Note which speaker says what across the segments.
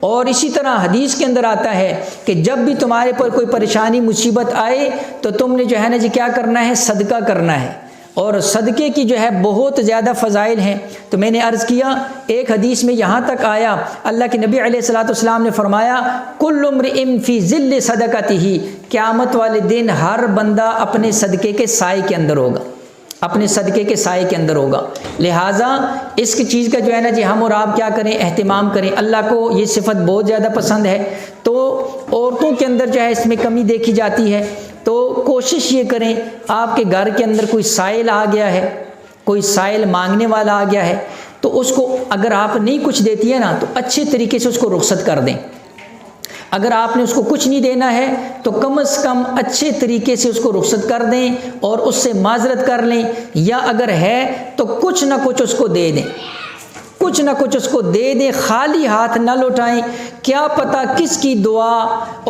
Speaker 1: اور اسی طرح حدیث کے اندر آتا ہے کہ جب بھی تمہارے پر کوئی پریشانی مصیبت آئے تو تم نے جو ہے نا جی کیا کرنا ہے، صدقہ کرنا ہے، اور صدقے کی جو ہے بہت زیادہ فضائل ہیں۔ تو میں نے عرض کیا ایک حدیث میں یہاں تک آیا، اللہ کے نبی علیہ الصلوۃ والسلام نے فرمایا کل امرئ فی ظل صدقتہ، قیامت والے دن ہر بندہ اپنے صدقے کے سائے کے اندر ہوگا، اپنے صدقے کے سائے کے اندر ہوگا۔ لہٰذا اس کی چیز کا جو ہے نا جی ہم اور آپ کیا کریں، اہتمام کریں۔ اللہ کو یہ صفت بہت زیادہ پسند ہے، تو عورتوں کے اندر جو ہے اس میں کمی دیکھی جاتی ہے، تو کوشش یہ کریں آپ کے گھر کے اندر کوئی سائل آ گیا ہے، کوئی سائل مانگنے والا آ گیا ہے، تو اس کو اگر آپ نہیں کچھ دیتی ہے نا تو اچھے طریقے سے اس کو رخصت کر دیں۔ اگر آپ نے اس کو کچھ نہیں دینا ہے تو کم از کم اچھے طریقے سے اس کو رخصت کر دیں اور اس سے معذرت کر لیں، یا اگر ہے تو کچھ نہ کچھ اس کو دے دیں، کچھ نہ کچھ اس کو دے دیں، خالی ہاتھ نہ لوٹائیں۔ کیا پتہ کس کی دعا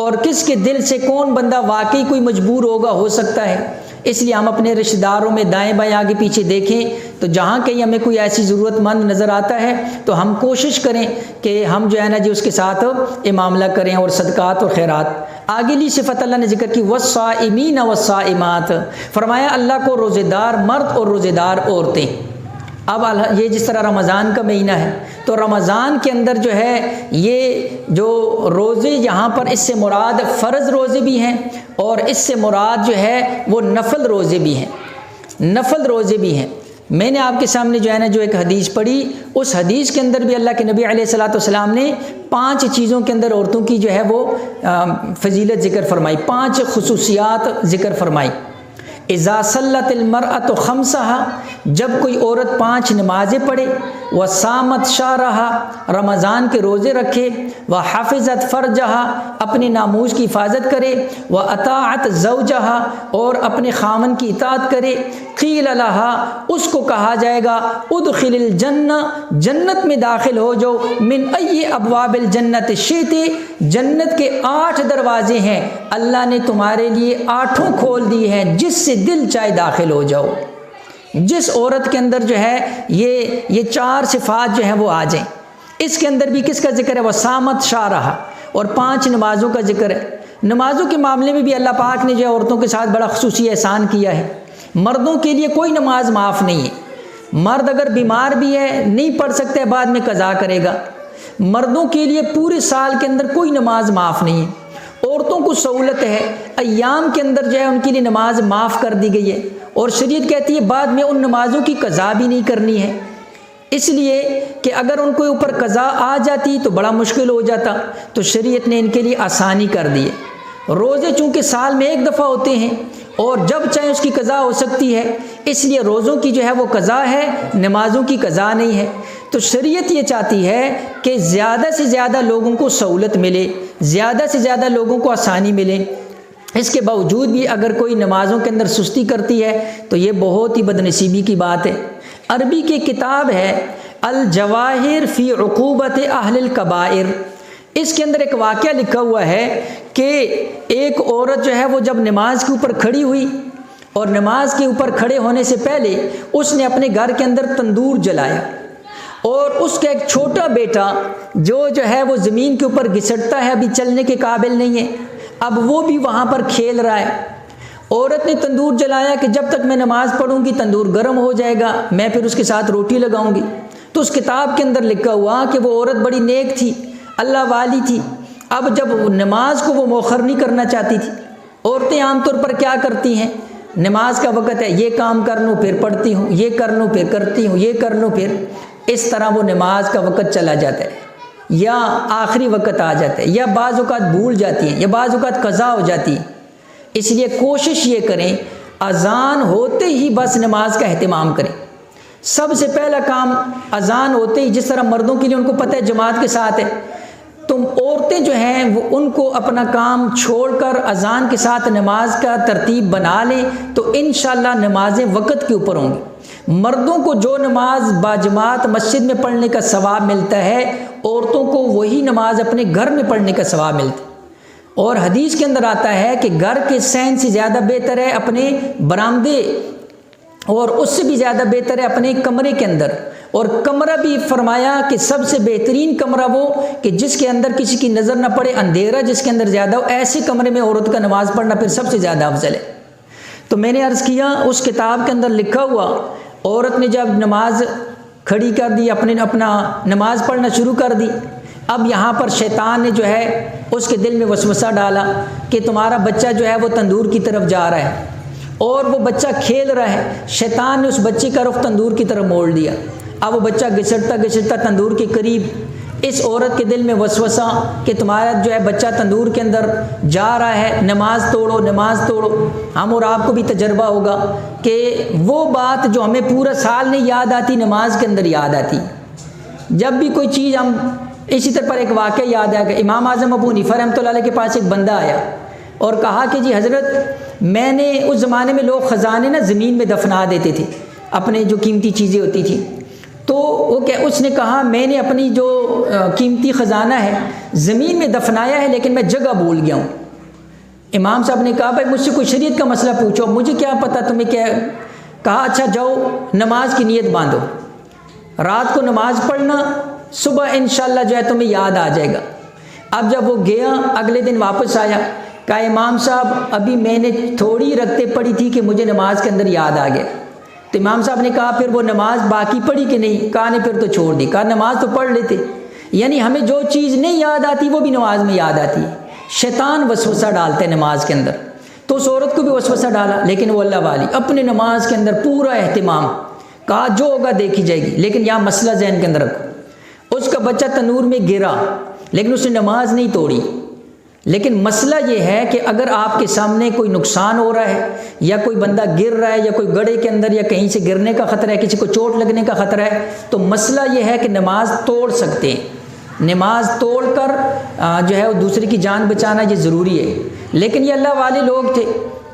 Speaker 1: اور کس کے دل سے کون بندہ واقعی کوئی مجبور ہوگا، ہو سکتا ہے۔ اس لیے ہم اپنے رشتہ داروں میں دائیں بائیں آگے پیچھے دیکھیں تو جہاں کہیں ہمیں کوئی ایسی ضرورت مند نظر آتا ہے تو ہم کوشش کریں کہ ہم جو ہے نا جی اس کے ساتھ یہ معاملہ کریں، اور صدقات اور خیرات۔ آگے لی صفت اللہ نے ذکر کی والصائمین والصائمات، فرمایا اللہ کو روزے دار مرد اور روزے دار عورتیں۔ اب یہ جس طرح رمضان کا مہینہ ہے تو رمضان کے اندر جو ہے یہ جو روزے یہاں پر اس سے مراد فرض روزے بھی ہیں، اور اس سے مراد جو ہے وہ نفل روزے بھی ہیں، نفل روزے بھی ہیں۔ میں نے آپ کے سامنے جو ہے نا جو ایک حدیث پڑھی، اس حدیث کے اندر بھی اللہ کے نبی علیہ الصلوۃ والسلام نے 5 چیزوں کے اندر عورتوں کی جو ہے وہ فضیلت ذکر فرمائی، 5 خصوصیات ذکر فرمائی۔ اذا صلت المرأة خمسها، جب کوئی عورت 5 نمازیں پڑھے، وصامت شہرها، رمضان کے روزے رکھے، وحفظت فرجها، اپنے ناموس کی حفاظت کرے، واطاعت زوجها، اور اپنے خامن کی اطاعت کرے، قیل لها، اس کو کہا جائے گا ادخل الجنہ، جنت میں داخل ہو جو، من ای ابواب الجنت شئت، جنت کے 8 دروازے ہیں، اللہ نے تمہارے لیے 8 کھول دی ہیں، جس سے دل چاہے داخل ہو جاؤ۔ جس عورت کے اندر جو ہے یہ 4 صفات جو ہیں وہ آ جائیں۔ اس کے اندر بھی کس کا ذکر ہے، وسامت شارہا، اور 5 نمازوں کا ذکر ہے۔ نمازوں کے معاملے میں بھی اللہ پاک نے جو ہے عورتوں کے ساتھ بڑا خصوصی احسان کیا ہے۔ مردوں کے لیے کوئی نماز معاف نہیں ہے، مرد اگر بیمار بھی ہے نہیں پڑھ سکتے بعد میں قضا کرے گا۔ مردوں کے لیے پورے سال کے اندر کوئی نماز معاف نہیں ہے۔ عورتوں کو سہولت ہے، ایام کے اندر جو ہے ان کے لیے نماز معاف کر دی گئی ہے، اور شریعت کہتی ہے بعد میں ان نمازوں کی قضا بھی نہیں کرنی ہے، اس لیے کہ اگر ان کو اوپر قضا آ جاتی تو بڑا مشکل ہو جاتا، تو شریعت نے ان کے لیے آسانی کر دی ہے۔ روزے چونکہ سال میں 1 دفعہ ہوتے ہیں اور جب چاہے اس کی قضا ہو سکتی ہے، اس لیے روزوں کی جو ہے وہ قضا ہے، نمازوں کی قضا نہیں ہے۔ تو شریعت یہ چاہتی ہے کہ زیادہ سے زیادہ لوگوں کو سہولت ملے، زیادہ سے زیادہ لوگوں کو آسانی ملے۔ اس کے باوجود بھی اگر کوئی نمازوں کے اندر سستی کرتی ہے تو یہ بہت ہی بدنصیبی کی بات ہے۔ عربی کی کتاب ہے الجواہر فی عقوبت اہل الکبائر، اس کے اندر ایک واقعہ لکھا ہوا ہے کہ ایک عورت جو ہے وہ جب نماز کے اوپر کھڑی ہوئی، اور نماز کے اوپر کھڑے ہونے سے پہلے اس نے اپنے گھر کے اندر تندور جلایا، اور اس کا ایک چھوٹا بیٹا جو ہے وہ زمین کے اوپر گھسٹتا ہے، ابھی چلنے کے قابل نہیں ہے، اب وہ بھی وہاں پر کھیل رہا ہے۔ عورت نے تندور جلایا کہ جب تک میں نماز پڑھوں گی تندور گرم ہو جائے گا، میں پھر اس کے ساتھ روٹی لگاؤں گی۔ تو اس کتاب کے اندر لکھا ہوا کہ وہ عورت بڑی نیک تھی، اللہ والی تھی۔ اب جب نماز کو وہ مؤخر نہیں کرنا چاہتی تھی، عورتیں عام طور پر کیا کرتی ہیں، نماز کا وقت ہے یہ کام کر لوں پھر پڑھتی ہوں، یہ کر لوں پھر کرتی ہوں، یہ کر لوں پھر، اس طرح وہ نماز کا وقت چلا جاتا ہے، یا آخری وقت آ جاتا ہے، یا بعض اوقات بھول جاتی ہیں، یا بعض اوقات قضا ہو جاتی ہے۔ اس لیے کوشش یہ کریں اذان ہوتے ہی بس نماز کا اہتمام کریں۔ سب سے پہلا کام اذان ہوتے ہی، جس طرح مردوں کے لیے ان کو پتہ ہے جماعت کے ساتھ ہے، تم عورتیں جو ہیں وہ ان کو اپنا کام چھوڑ کر اذان کے ساتھ نماز کا ترتیب بنا لیں تو انشاءاللہ نمازیں وقت کے اوپر ہوں گی۔ مردوں کو جو نماز باجماعت مسجد میں پڑھنے کا ثواب ملتا ہے، عورتوں کو وہی نماز اپنے گھر میں پڑھنے کا ثواب ملتا ہے۔ اور حدیث کے اندر آتا ہے کہ گھر کے صحن سے زیادہ بہتر ہے اپنے برآمدے اور اس سے بھی زیادہ بہتر ہے اپنے کمرے کے اندر، اور کمرہ بھی فرمایا کہ سب سے بہترین کمرہ وہ کہ جس کے اندر کسی کی نظر نہ پڑے، اندھیرا جس کے اندر زیادہ ہو، ایسے کمرے میں عورت کا نماز پڑھنا پھر سب سے زیادہ افضل ہے۔ تو میں نے عرض کیا اس کتاب کے اندر لکھا ہوا، عورت نے جب نماز کھڑی کر دی، اپنا نماز پڑھنا شروع کر دی، اب یہاں پر شیطان نے جو ہے اس کے دل میں وسوسہ ڈالا کہ تمہارا بچہ جو ہے وہ تندور کی طرف جا رہا ہے، اور وہ بچہ کھیل رہا ہے، شیطان نے اس بچے کا رخ تندور کی طرف موڑ دیا۔ اب وہ بچہ گھسٹتا گھسٹتا تندور کے قریب، اس عورت کے دل میں وسوسہ کہ تمہارا جو ہے بچہ تندور کے اندر جا رہا ہے، نماز توڑو نماز توڑو۔ ہم اور آپ کو بھی تجربہ ہوگا کہ وہ بات جو ہمیں پورا سال نہیں یاد آتی، نماز کے اندر یاد آتی۔ جب بھی کوئی چیز ہم اسی طرح پر ایک واقعہ یاد آئے گا، امام اعظم ابو حنیفہ رحمۃ اللہ علیہ کے پاس ایک بندہ آیا اور کہا کہ جی حضرت، میں نے اس زمانے میں لوگ خزانے نا زمین میں دفنا دیتے تھے، اپنے جو قیمتی چیزیں ہوتی تھیں، تو اس نے کہا میں نے اپنی جو قیمتی خزانہ ہے زمین میں دفنایا ہے، لیکن میں جگہ بھول گیا ہوں۔ امام صاحب نے کہا بھائی مجھ سے کوئی شریعت کا مسئلہ پوچھو، مجھے کیا پتہ تمہیں کیا۔ کہا اچھا جاؤ نماز کی نیت باندھو، رات کو نماز پڑھنا، صبح انشاءاللہ جو ہے تمہیں یاد آ جائے گا۔ اب جب وہ گیا اگلے دن واپس آیا، کہا امام صاحب ابھی میں نے تھوڑی رکعتیں پڑھی تھی کہ مجھے نماز کے اندر یاد آ گیا۔ تو امام صاحب نے کہا پھر وہ نماز باقی پڑھی کہ نہیں؟ کہا نہیں، پھر تو چھوڑ دی۔ کہا نماز تو پڑھ لیتے۔ یعنی ہمیں جو چیز نہیں یاد آتی وہ بھی نماز میں یاد آتی ہے۔ شیطان وسوسہ ڈالتے ہیں نماز کے اندر، تو اس عورت کو بھی وسوسہ ڈالا، لیکن وہ اللہ والی اپنے نماز کے اندر پورا اہتمام، کہا جو ہوگا دیکھی جائے گی۔ لیکن یہاں مسئلہ ذہن کے اندر رکھو، اس کا بچہ تنور میں گرا لیکن اس نے نماز نہیں توڑی۔ لیکن مسئلہ یہ ہے کہ اگر آپ کے سامنے کوئی نقصان ہو رہا ہے، یا کوئی بندہ گر رہا ہے، یا کوئی گڑھے کے اندر یا کہیں سے گرنے کا خطرہ ہے، کسی کو چوٹ لگنے کا خطرہ ہے، تو مسئلہ یہ ہے کہ نماز توڑ سکتے ہیں، نماز توڑ کر جو ہے وہ دوسرے کی جان بچانا یہ ضروری ہے۔ لیکن یہ اللہ والے لوگ تھے،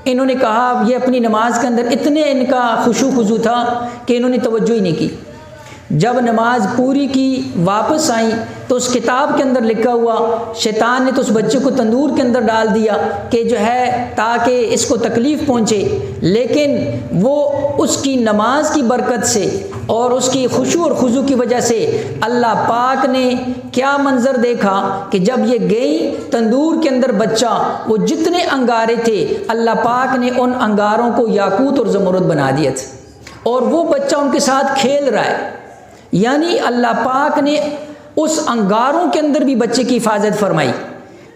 Speaker 1: انہوں نے کہا یہ اپنی نماز کے اندر اتنے ان کا خشوع خضوع تھا کہ انہوں نے توجہ ہی نہیں کی۔ جب نماز پوری کی واپس آئیں تو اس کتاب کے اندر لکھا ہوا، شیطان نے تو اس بچے کو تندور کے اندر ڈال دیا کہ جو ہے تاکہ اس کو تکلیف پہنچے، لیکن وہ اس کی نماز کی برکت سے اور اس کی خشوع اور خضوع کی وجہ سے اللہ پاک نے کیا منظر دیکھا کہ جب یہ گئی تندور کے اندر بچہ، وہ جتنے انگارے تھے اللہ پاک نے ان انگاروں کو یاقوت اور زمرد بنا دیا تھا، اور وہ بچہ ان کے ساتھ کھیل رہا ہے۔ یعنی اللہ پاک نے اس انگاروں کے اندر بھی بچے کی حفاظت فرمائی۔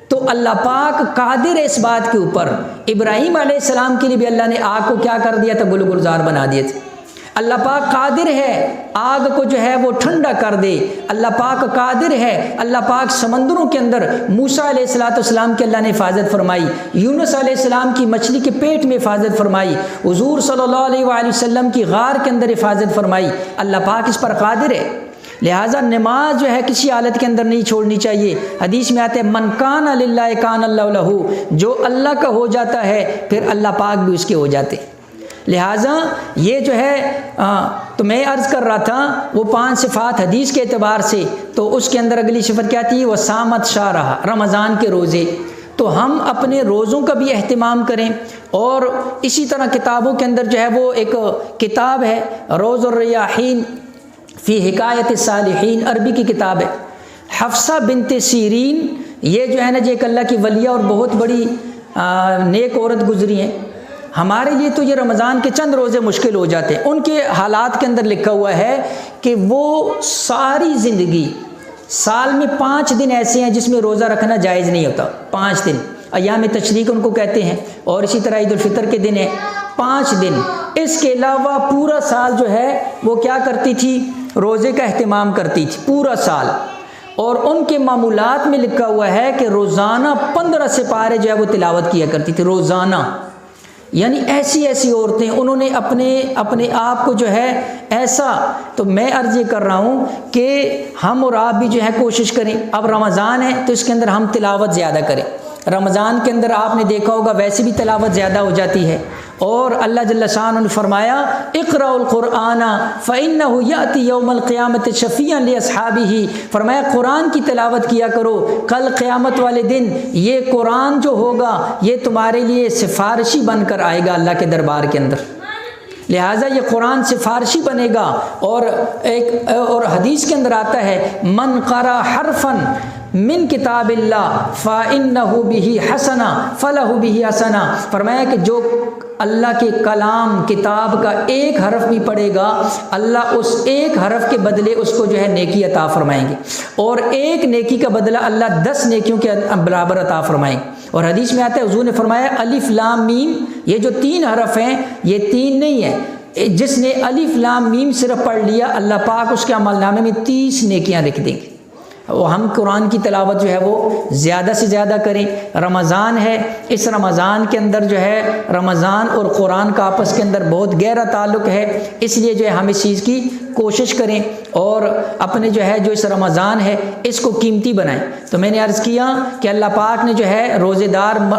Speaker 1: تو اللہ پاک قادر ہے اس بات کے اوپر۔ ابراہیم علیہ السلام کے لیے بھی اللہ نے آگ کو کیا کر دیا تھا؟ گل گلزار بنا دیے تھے۔ اللہ پاک قادر ہے آگ کو جو ہے وہ ٹھنڈا کر دے، اللہ پاک قادر ہے۔ اللہ پاک سمندروں کے اندر موسیٰ علیہ السلام کی اللہ نے حفاظت فرمائی، یونس علیہ السلام کی مچھلی کے پیٹ میں حفاظت فرمائی، حضور صلی اللہ علیہ وآلہ وسلم کی غار کے اندر حفاظت فرمائی۔ اللہ پاک اس پر قادر ہے، لہٰذا نماز جو ہے کسی حالت کے اندر نہیں چھوڑنی چاہیے۔ حدیث میں آتے ہیں من کان للہ کان اللہ لہ، جو اللہ کا ہو جاتا ہے پھر اللہ پاک بھی اس کے ہو جاتے۔ لہٰذا یہ جو ہے تو میں عرض کر رہا تھا وہ 5 صفات حدیث کے اعتبار سے، تو اس کے اندر اگلی صفت کیا تھی؟ وہ سامت شارہ، رمضان کے روزے۔ تو ہم اپنے روزوں کا بھی اہتمام کریں، اور اسی طرح کتابوں کے اندر جو ہے وہ ایک کتاب ہے روز الریاحین فی حکایت الصالحین، عربی کی کتاب ہے، حفصہ بنت سیرین، یہ جو ہے نا ایک اللہ کی ولیہ اور بہت بڑی نیک عورت گزری ہیں۔ ہمارے لیے تو یہ رمضان کے چند روزے مشکل ہو جاتے ہیں، ان کے حالات کے اندر لکھا ہوا ہے کہ وہ ساری زندگی سال میں 5 دن ایسے ہیں جس میں روزہ رکھنا جائز نہیں ہوتا، 5 دن ایام تشریق ان کو کہتے ہیں، اور اسی طرح عید الفطر کے دن ہے 5 دن۔ اس کے علاوہ پورا سال جو ہے وہ کیا کرتی تھی؟ روزے کا اہتمام کرتی تھی پورا سال، اور ان کے معمولات میں لکھا ہوا ہے کہ روزانہ 15 سپارے جو ہے وہ تلاوت کیا کرتی تھی روزانہ۔ یعنی ایسی عورتیں، انہوں نے اپنے آپ کو جو ہے ایسا، تو میں عرض یہ کر رہا ہوں کہ ہم اور آپ بھی جو ہے کوشش کریں۔ اب رمضان ہے تو اس کے اندر ہم تلاوت زیادہ کریں۔ رمضان کے اندر آپ نے دیکھا ہوگا ویسے بھی تلاوت زیادہ ہو جاتی ہے، اور اللہ جل شانہ نے فرمایا اقرأوا القرآن فإنه يأتي يوم القیامة شفیعا لأصحابہ، فرمایا قرآن کی تلاوت کیا کرو، کل قیامت والے دن یہ قرآن جو ہوگا یہ تمہارے لیے سفارشی بن کر آئے گا اللہ کے دربار کے اندر۔ لہٰذا یہ قرآن سے فارسی بنے گا، اور حدیث کے اندر آتا ہے من قرأ حرفا من کتاب اللہ فإنہ بہ حسنہ فلہ بہ حسنہ، فرمایا کہ جو اللہ کے کلام کتاب کا ایک حرف بھی پڑھے گا، اللہ اس ایک حرف کے بدلے اس کو جو ہے نیکی عطا فرمائیں گے، اور ایک نیکی کا بدلہ اللہ 10 نیکیوں کے برابر عطا فرمائیں گے۔ اور حدیث میں آتا ہے حضور نے فرمایا الف لام میم، یہ جو 3 حرف ہیں یہ 3 نہیں ہے، جس نے الف لام میم صرف پڑھ لیا اللہ پاک اس کے عمل نامے میں 30 نیکیاں لکھ دیں گے۔ وہ ہم قرآن کی تلاوت جو ہے وہ زیادہ سے زیادہ کریں۔ رمضان ہے، اس رمضان کے اندر جو ہے رمضان اور قرآن کا آپس کے اندر بہت گہرا تعلق ہے، اس لیے جو ہے ہم اس چیز کی کوشش کریں اور اپنے جو ہے جو اس رمضان ہے اس کو قیمتی بنائیں۔ تو میں نے عرض کیا کہ اللہ پاک نے جو ہے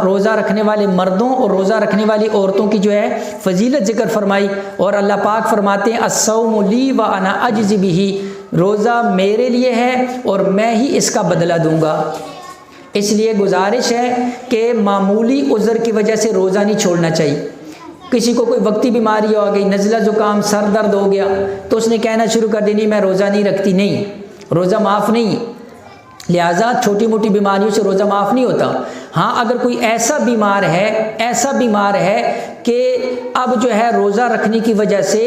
Speaker 1: روزہ رکھنے والے مردوں اور روزہ رکھنے والی عورتوں کی جو ہے فضیلت ذکر فرمائی، اور اللہ پاک فرماتے ہیں الصوم لی وانا اجزی بہ، روزہ میرے لیے ہے اور میں ہی اس کا بدلہ دوں گا۔ اس لیے گزارش ہے کہ معمولی عذر کی وجہ سے روزہ نہیں چھوڑنا چاہیے۔ کسی کو کوئی وقتی بیماری ہو گئی، نزلہ زکام، سر درد ہو گیا، تو اس نے کہنا شروع کر دی نہیں میں روزہ نہیں رکھتی، نہیں، روزہ معاف نہیں۔ لہٰذا چھوٹی موٹی بیماریوں سے روزہ معاف نہیں ہوتا۔ ہاں اگر کوئی ایسا بیمار ہے کہ اب جو ہے روزہ رکھنے کی وجہ سے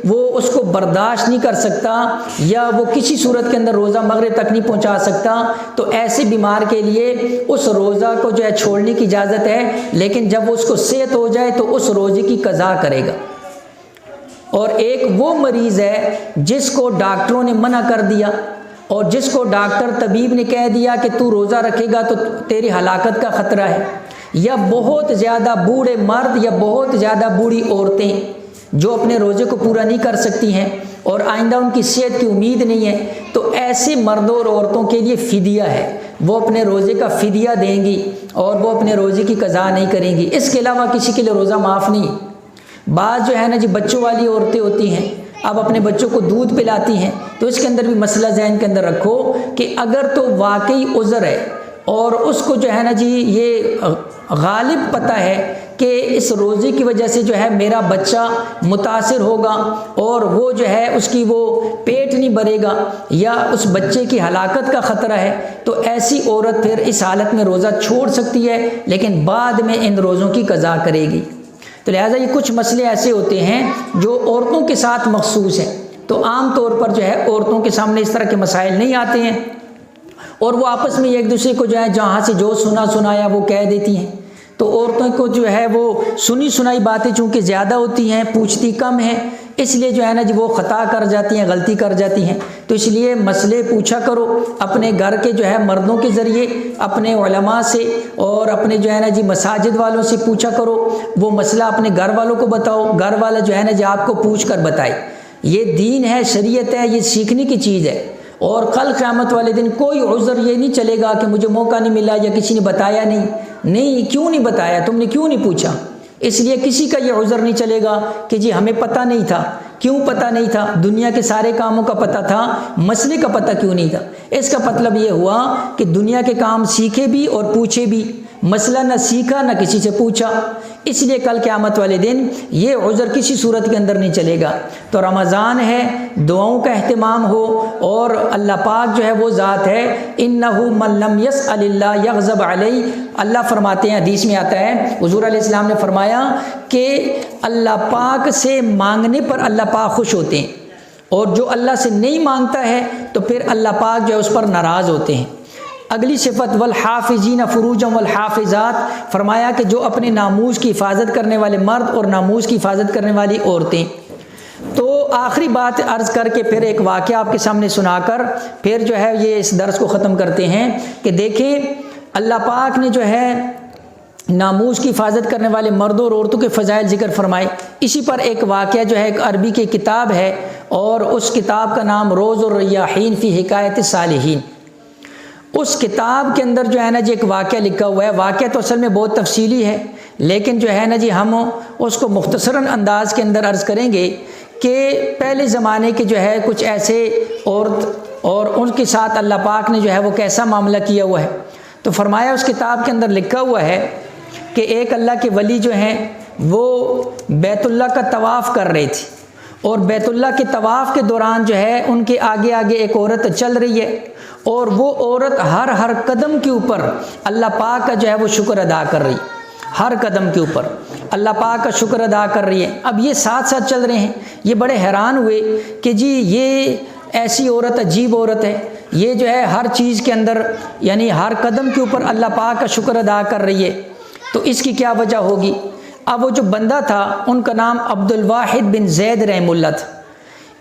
Speaker 1: وہ اس کو برداشت نہیں کر سکتا، یا وہ کسی صورت کے اندر روزہ مغرب تک نہیں پہنچا سکتا، تو ایسے بیمار کے لیے اس روزہ کو جو ہے چھوڑنے کی اجازت ہے، لیکن جب وہ اس کو صحت ہو جائے تو اس روزے کی قضا کرے گا۔ اور ایک وہ مریض ہے جس کو ڈاکٹروں نے منع کر دیا، اور جس کو ڈاکٹر طبیب نے کہہ دیا کہ تو روزہ رکھے گا تو تیری ہلاکت کا خطرہ ہے، یا بہت زیادہ بوڑھے مرد یا بہت زیادہ بوڑھی عورتیں جو اپنے روزے کو پورا نہیں کر سکتی ہیں اور آئندہ ان کی صحت کی امید نہیں ہے، تو ایسے مردوں اور عورتوں کے لیے فدیہ ہے، وہ اپنے روزے کا فدیہ دیں گی اور وہ اپنے روزے کی قضا نہیں کریں گی۔ اس کے علاوہ کسی کے لیے روزہ معاف نہیں۔ بعض جو ہے نا جی بچوں والی عورتیں ہوتی ہیں، اب اپنے بچوں کو دودھ پلاتی ہیں، تو اس کے اندر بھی مسئلہ ذہن کے اندر رکھو کہ اگر تو واقعی عذر ہے اور اس کو جو ہے نا جی یہ غالب پتہ ہے کہ اس روزے کی وجہ سے جو ہے میرا بچہ متاثر ہوگا اور وہ جو ہے اس کی وہ پیٹ نہیں بھرے گا یا اس بچے کی ہلاکت کا خطرہ ہے، تو ایسی عورت پھر اس حالت میں روزہ چھوڑ سکتی ہے، لیکن بعد میں ان روزوں کی قضا کرے گی۔ تو لہٰذا یہ کچھ مسئلے ایسے ہوتے ہیں جو عورتوں کے ساتھ مخصوص ہیں، تو عام طور پر جو ہے عورتوں کے سامنے اس طرح کے مسائل نہیں آتے ہیں، اور وہ آپس میں ایک دوسرے کو جو ہے جہاں سے جو سنایا وہ کہہ دیتی ہیں۔ تو عورتوں کو جو ہے وہ سنی سنائی باتیں چونکہ زیادہ ہوتی ہیں، پوچھتی کم ہیں، اس لیے جو ہے نا جی وہ خطا کر جاتی ہیں، غلطی کر جاتی ہیں۔ تو اس لیے مسئلے پوچھا کرو اپنے گھر کے جو ہے مردوں کے ذریعے، اپنے علماء سے اور اپنے جو ہے نا جی مساجد والوں سے پوچھا کرو، وہ مسئلہ اپنے گھر والوں کو بتاؤ، گھر والا جو ہے نا جی آپ کو پوچھ کر بتائے۔ یہ دین ہے، شریعت ہے، یہ سیکھنے کی چیز ہے، اور کل قیامت والے دن کوئی عذر یہ نہیں چلے گا کہ مجھے موقع نہیں ملا یا کسی نے بتایا نہیں، کیوں نہیں بتایا، تم نے کیوں نہیں پوچھا؟ اس لیے کسی کا یہ عذر نہیں چلے گا کہ جی ہمیں پتہ نہیں تھا۔ کیوں پتہ نہیں تھا؟ دنیا کے سارے کاموں کا پتہ تھا، مسئلے کا پتہ کیوں نہیں تھا؟ اس کا مطلب یہ ہوا کہ دنیا کے کام سیکھے بھی اور پوچھے بھی، مسئلہ نہ سیکھا نہ کسی سے پوچھا، اس لیے کل قیامت والے دن یہ عذر کسی صورت کے اندر نہیں چلے گا۔ تو رمضان ہے، دعاؤں کا اہتمام ہو، اور اللہ پاک جو ہے وہ ذات ہے انہ من لم یسأل اللہ یغضب علیہ، اللہ فرماتے ہیں، حدیث میں آتا ہے حضور علیہ السلام نے فرمایا کہ اللہ پاک سے مانگنے پر اللہ پاک خوش ہوتے ہیں، اور جو اللہ سے نہیں مانگتا ہے تو پھر اللہ پاک جو ہے اس پر ناراض ہوتے ہیں۔ اگلی صفت والحافظین فروجهم والحافظات، فرمایا کہ جو اپنے ناموس کی حفاظت کرنے والے مرد اور ناموس کی حفاظت کرنے والی عورتیں۔ تو آخری بات عرض کر کے پھر ایک واقعہ آپ کے سامنے سنا کر پھر جو ہے یہ اس درس کو ختم کرتے ہیں کہ دیکھیں اللہ پاک نے جو ہے ناموس کی حفاظت کرنے والے مردوں اور عورتوں کے فضائل ذکر فرمائے۔ اسی پر ایک واقعہ جو ہے ایک عربی کی کتاب ہے، اور اس کتاب کا نام روض الریاحین فی حکایت الصالحین۔ اس کتاب کے اندر جو ہے نا جی ایک واقعہ لکھا ہوا ہے، واقعہ تو اصل میں بہت تفصیلی ہے، لیکن جو ہے نا جی ہم اس کو مختصراً انداز کے اندر عرض کریں گے کہ پہلے زمانے کے جو ہے کچھ ایسے عورت اور ان کے ساتھ اللہ پاک نے جو ہے وہ کیسا معاملہ کیا ہوا ہے۔ تو فرمایا اس کتاب کے اندر لکھا ہوا ہے کہ ایک اللہ کے ولی جو ہیں وہ بیت اللہ کا طواف کر رہے تھے، اور بیت اللہ کے طواف کے دوران جو ہے ان کے آگے آگے ایک عورت چل رہی ہے، اور وہ عورت ہر قدم کے اوپر اللہ پاک کا جو ہے وہ شکر ادا کر رہی، ہر قدم کے اوپر اللہ پاک کا شکر ادا کر رہی ہے۔ اب یہ ساتھ ساتھ چل رہے ہیں، یہ بڑے حیران ہوئے کہ جی یہ ایسی عورت عجیب عورت ہے، یہ جو ہے ہر چیز کے اندر یعنی ہر قدم کے اوپر اللہ پاک کا شکر ادا کر رہی ہے، تو اس کی کیا وجہ ہوگی؟ اب وہ جو بندہ تھا ان کا نام عبد الواحد بن زید رحمہ اللہ تھا،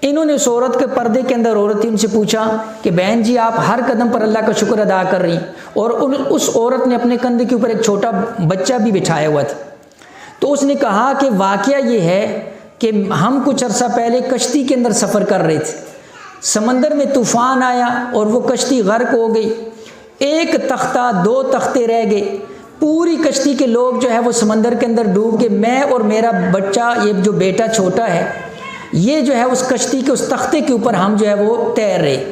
Speaker 1: انہوں نے اس عورت کے پردے کے اندر عورت تھی، ان سے پوچھا کہ بہن جی آپ ہر قدم پر اللہ کا شکر ادا کر رہی ہیں، اور اس عورت نے اپنے کندھے کے اوپر ایک چھوٹا بچہ بھی بٹھایا ہوا تھا۔ تو اس نے کہا کہ واقعہ یہ ہے کہ ہم کچھ عرصہ پہلے کشتی کے اندر سفر کر رہے تھے، سمندر میں طوفان آیا اور وہ کشتی غرق ہو گئی، ایک تختہ 2 تختے رہ گئے، پوری کشتی کے لوگ جو ہے وہ سمندر کے اندر ڈوب گئے، میں اور میرا بچہ یہ جو بیٹا چھوٹا ہے یہ جو ہے اس کشتی کے اس تختے کے اوپر ہم جو ہے وہ تیر رہے۔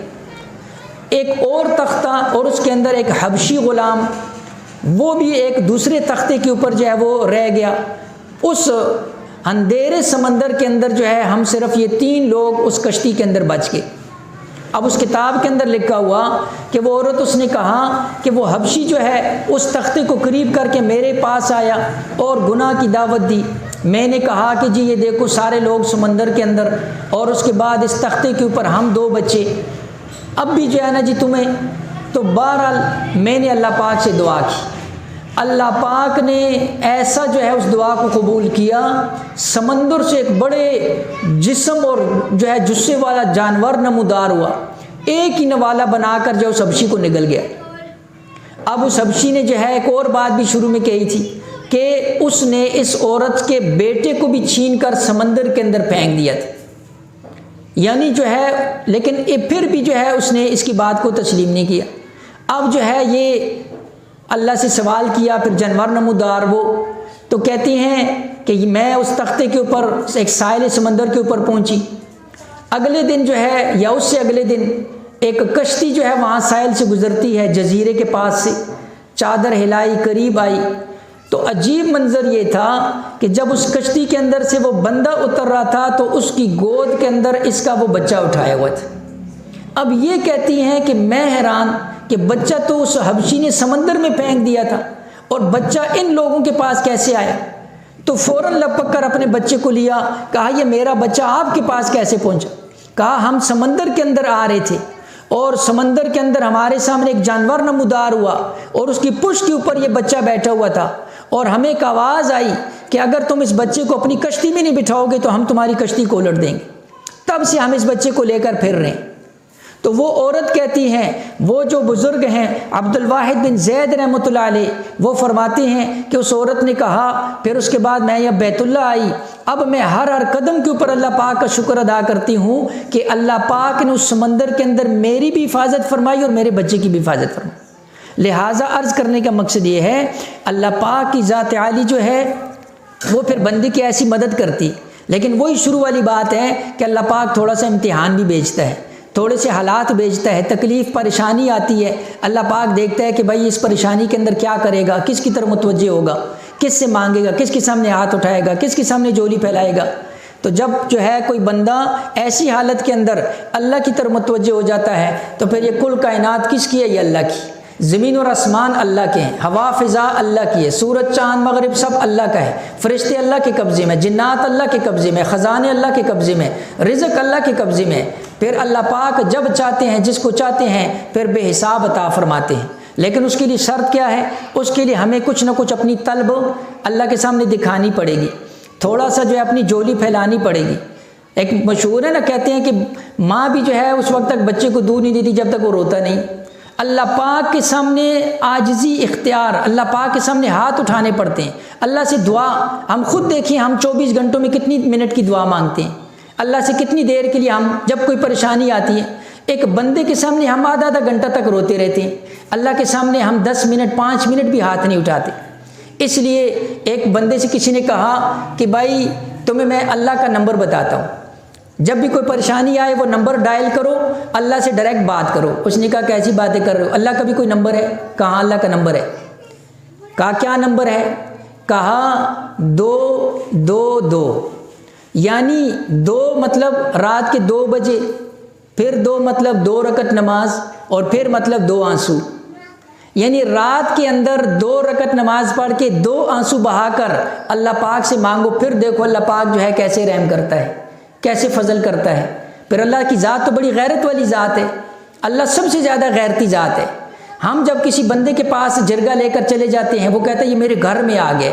Speaker 1: ایک اور تختہ اور اس کے اندر ایک حبشی غلام وہ بھی ایک دوسرے تختے کے اوپر جو ہے وہ رہ گیا۔ اس اندھیرے سمندر کے اندر جو ہے ہم صرف یہ 3 لوگ اس کشتی کے اندر بچ گئے۔ اب اس کتاب کے اندر لکھا ہوا کہ وہ عورت اس نے کہا کہ وہ حبشی جو ہے اس تختے کو قریب کر کے میرے پاس آیا اور گناہ کی دعوت دی۔ میں نے کہا کہ جی یہ دیکھو سارے لوگ سمندر کے اندر، اور اس کے بعد اس تختے کے اوپر ہم 2 بچے، اب بھی جو ہے نا جی تمہیں، تو بہرحال میں نے اللہ پاک سے دعا کی، اللہ پاک نے ایسا جو ہے اس دعا کو قبول کیا، سمندر سے ایک بڑے جسم اور جو ہے جثے والا جانور نمودار ہوا، ایک ہی نوالا بنا کر جو اس حبشی کو نگل گیا۔ اب اس حبشی نے جو ہے ایک اور بات بھی شروع میں کہی تھی کہ اس نے اس عورت کے بیٹے کو بھی چھین کر سمندر کے اندر پھینک دیا تھا، یعنی جو ہے لیکن پھر بھی جو ہے اس نے اس کی بات کو تسلیم نہیں کیا۔ اب جو ہے یہ اللہ سے سوال کیا، پھر جانور نمودار وہ تو کہتی ہیں کہ میں اس تختے کے اوپر ایک ساحل سمندر کے اوپر پہنچی، اگلے دن جو ہے یا اس سے اگلے دن ایک کشتی جو ہے وہاں ساحل سے گزرتی ہے جزیرے کے پاس سے، چادر ہلائی قریب آئی، تو عجیب منظر یہ تھا کہ جب اس کشتی کے اندر سے وہ بندہ اتر رہا تھا تو اس کی گود کے اندر اس کا وہ بچہ اٹھایا ہوا تھا۔ اب یہ کہتی ہیں کہ میں حیران کہ بچہ تو اس حبشی نے سمندر میں پھینک دیا تھا اور بچہ ان لوگوں کے پاس کیسے آیا؟ تو فوراً لپک کر اپنے بچے کو لیا، کہا یہ میرا بچہ آپ کے پاس کیسے پہنچا؟ کہا ہم سمندر کے اندر آ رہے تھے اور سمندر کے اندر ہمارے سامنے ایک جانور نمودار ہوا اور اس کی پشت کے اوپر یہ بچہ بیٹھا ہوا تھا، اور ہمیں ایک آواز آئی کہ اگر تم اس بچے کو اپنی کشتی میں نہیں بٹھاؤ گے تو ہم تمہاری کشتی کو الٹ دیں گے، تب سے ہم اس بچے کو لے کر پھر رہے ہیں۔ تو وہ عورت کہتی ہیں، وہ جو بزرگ ہیں عبد الواحد بن زید رحمۃ اللہ علیہ، وہ فرماتے ہیں کہ اس عورت نے کہا پھر اس کے بعد میں یہ بیت اللہ آئی، اب میں ہر قدم کے اوپر اللہ پاک کا شکر ادا کرتی ہوں کہ اللہ پاک نے اس سمندر کے اندر میری بھی حفاظت فرمائی اور میرے بچے کی بھی حفاظت فرمائی۔ لہٰذا عرض کرنے کا مقصد یہ ہے اللہ پاک کی ذات عالی جو ہے وہ پھر بندے کی ایسی مدد کرتی، لیکن وہی شروع والی بات ہے کہ اللہ پاک تھوڑا سا امتحان بھی بھیجتا ہے، تھوڑے سے حالات بھیجتا ہے، تکلیف پریشانی آتی ہے، اللہ پاک دیکھتا ہے کہ بھائی اس پریشانی کے اندر کیا کرے گا، کس کی طرف متوجہ ہوگا، کس سے مانگے گا، کس کے سامنے ہاتھ اٹھائے گا، کس کے سامنے جولی پھیلائے گا۔ تو جب جو ہے کوئی بندہ ایسی حالت کے اندر اللہ کی طرف متوجہ ہو جاتا ہے تو پھر یہ کل کائنات کس کی ہے؟ یہ اللہ کی، زمین اور آسمان اللہ کے ہیں، ہوا فضا اللہ کی ہے، سورج چاند مغرب سب اللہ کا ہے، فرشتے اللہ کے قبضے میں، جنات اللہ کے قبضے میں، خزانے اللہ کے قبضے میں، رزق اللہ کے قبضے میں۔ پھر اللہ پاک جب چاہتے ہیں جس کو چاہتے ہیں پھر بے حساب عطا فرماتے ہیں، لیکن اس کے لیے شرط کیا ہے؟ اس کے لیے ہمیں کچھ نہ کچھ اپنی طلب اللہ کے سامنے دکھانی پڑے گی، تھوڑا سا جو ہے اپنی جولی پھیلانی پڑے گی۔ ایک مشہور ہے نا، کہتے ہیں کہ ماں بھی جو ہے اس وقت تک بچے کو دودھ نہیں دیتی جب تک وہ روتا نہیں۔ اللہ پاک کے سامنے عاجزی اختیار، اللہ پاک کے سامنے ہاتھ اٹھانے پڑتے ہیں، اللہ سے دعا۔ ہم خود دیکھیں ہم 24 گھنٹوں میں کتنی منٹ کی دعا مانگتے ہیں، اللہ سے کتنی دیر کے لیے ہم جب کوئی پریشانی آتی ہے، ایک بندے کے سامنے ہم آدھا گھنٹہ تک روتے رہتے ہیں، اللہ کے سامنے ہم 10 منٹ 5 منٹ بھی ہاتھ نہیں اٹھاتے۔ اس لیے ایک بندے سے کسی نے کہا کہ بھائی تمہیں میں اللہ کا نمبر بتاتا ہوں، جب بھی کوئی پریشانی آئے وہ نمبر ڈائل کرو، اللہ سے ڈائریکٹ بات کرو۔ اس نے کہا کیسی باتیں کر رہے ہو، اللہ کا بھی کوئی نمبر ہے؟ کہاں اللہ کا نمبر ہے؟ کہا کیا نمبر ہے؟ کہا 2 2 2، یعنی 2 مطلب رات کے 2 بجے، پھر 2 مطلب 2 رکعت نماز، اور پھر مطلب 2 آنسو، یعنی رات کے اندر 2 رکعت نماز پڑھ کے 2 آنسو بہا کر اللہ پاک سے مانگو، پھر دیکھو اللہ پاک جو ہے کیسے رحم کرتا ہے، کیسے فضل کرتا ہے۔ پھر اللہ کی ذات تو بڑی غیرت والی ذات ہے، اللہ سب سے زیادہ غیرتی ذات ہے۔ ہم جب کسی بندے کے پاس جرگہ لے کر چلے جاتے ہیں، وہ کہتا ہے یہ میرے گھر میں آ گئے،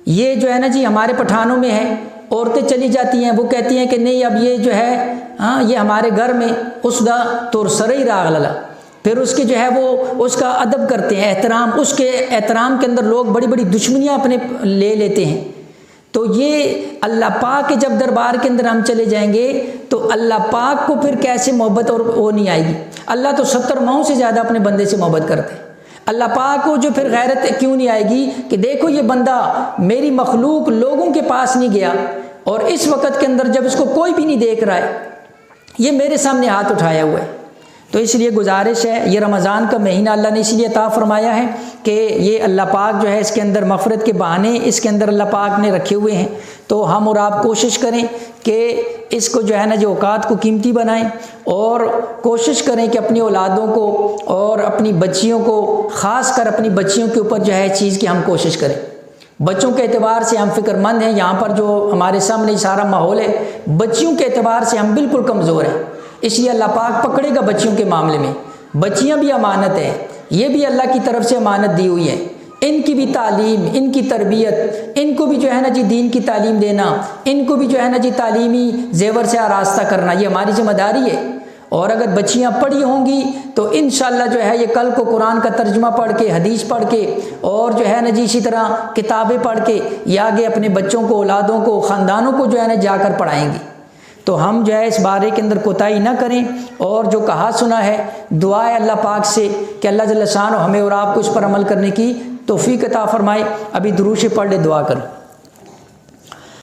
Speaker 1: یہ جو ہے نا جی ہمارے پٹھانوں میں ہے، عورتیں چلی جاتی ہیں، وہ کہتی ہیں کہ نہیں اب یہ جو ہے یہ ہمارے گھر میں اس دا تو سرئی راغ للا، پھر اس کے جو ہے وہ اس کا ادب کرتے ہیں، احترام، اس کے احترام کے اندر لوگ بڑی بڑی دشمنیاں اپنے لے لیتے ہیں۔ تو یہ اللہ پاک کے جب دربار کے اندر ہم چلے جائیں گے تو اللہ پاک کو پھر کیسے محبت اور وہ نہیں آئے گی۔ اللہ تو 70 ماؤں سے زیادہ اپنے بندے سے محبت کرتے ہیں، اللہ پاک کو جو پھر غیرت کیوں نہیں آئے گی کہ دیکھو یہ بندہ میری مخلوق لوگوں کے پاس نہیں گیا، اور اس وقت کے اندر جب اس کو کوئی بھی نہیں دیکھ رہا ہے یہ میرے سامنے ہاتھ اٹھایا ہوا ہے۔ تو اس لیے گزارش ہے، یہ رمضان کا مہینہ اللہ نے اسی لیے عطا فرمایا ہے کہ یہ اللہ پاک جو ہے اس کے اندر مغفرت کے بہانے اس کے اندر اللہ پاک نے رکھے ہوئے ہیں۔ تو ہم اور آپ کوشش کریں کہ اس کو جو ہے نا جو اوقات کو قیمتی بنائیں، اور کوشش کریں کہ اپنی اولادوں کو اور اپنی بچیوں کو، خاص کر اپنی بچیوں کے اوپر جو ہے چیز کی ہم کوشش کریں۔ بچوں کے اعتبار سے ہم فکر مند ہیں، یہاں پر جو ہمارے سامنے سارا ماحول ہے، بچیوں کے اعتبار سے ہم بالکل کمزور ہیں، اس لیے اللہ پاک پکڑے گا بچیوں کے معاملے میں۔ بچیاں بھی امانت ہیں، یہ بھی اللہ کی طرف سے امانت دی ہوئی ہے، ان کی بھی تعلیم، ان کی تربیت، ان کو بھی جو ہے نا جی دین کی تعلیم دینا، ان کو بھی جو ہے نا جی تعلیمی زیور سے آراستہ کرنا، یہ ہماری ذمہ داری ہے۔ اور اگر بچیاں پڑھی ہوں گی تو انشاءاللہ جو ہے یہ کل کو قرآن کا ترجمہ پڑھ کے، حدیث پڑھ کے، اور جو ہے نا جی اسی طرح کتابیں پڑھ کے یہ آگے اپنے بچوں کو، اولادوں کو، خاندانوں کو جو ہے نا جا کر پڑھائیں گی۔ تو ہم جو ہے اس بارے کے اندر کوتاہی نہ کریں، اور جو کہا سنا ہے دعا ہے اللہ پاک سے کہ اللہ جل شانہ ہمیں اور آپ کو اس پر عمل کرنے کی توفیق عطا فرمائے۔ ابھی درود پڑھ لے، دعا کریں۔